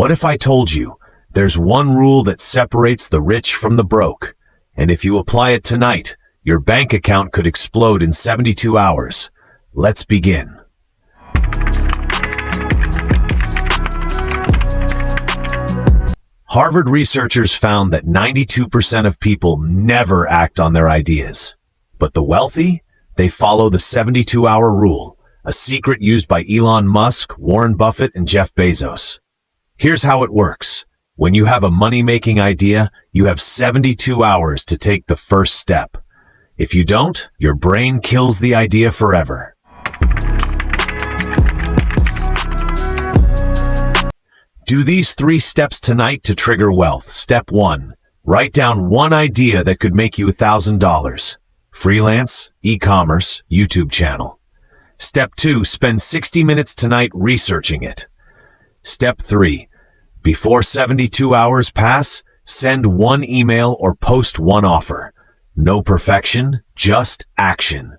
What if I told you there's one rule that separates the rich from the broke, and if you apply it tonight, your bank account could explode in 72 hours? Let's begin. Harvard researchers found that 92% of people never act on their ideas. But the wealthy, they follow the 72-hour rule, a secret used by Elon Musk, Warren Buffett, and Jeff Bezos. Here's how it works. When you have a money-making idea, you have 72 hours to take the first step. If you don't, your brain kills the idea forever. Do these 3 steps tonight to trigger wealth. Step 1. Write down one idea that could make you $1,000. Freelance, e-commerce, YouTube channel. Step 2. Spend 60 minutes tonight researching it. Step 3. Before 72 hours pass, send one email or post one offer. No perfection, just action.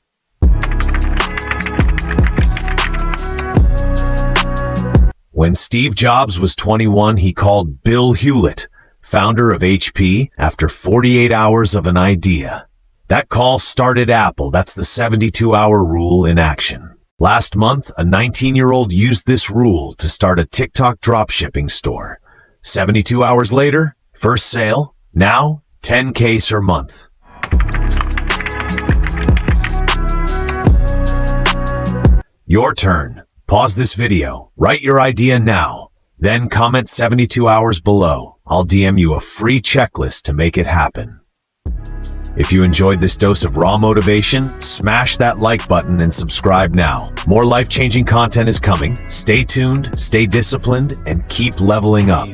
When Steve Jobs was 21, he called Bill Hewlett, founder of HP, after 48 hours of an idea. That call started Apple. That's the 72-hour rule in action. Last month, a 19-year-old used this rule to start a TikTok dropshipping store. 72 hours later, first sale, now $10K per month. Your turn. Pause this video, write your idea now, then comment 72 hours below. I'll DM you a free checklist to make it happen. If you enjoyed this dose of raw motivation, smash that like button and subscribe now. More life-changing content is coming. Stay tuned, stay disciplined, and keep leveling up.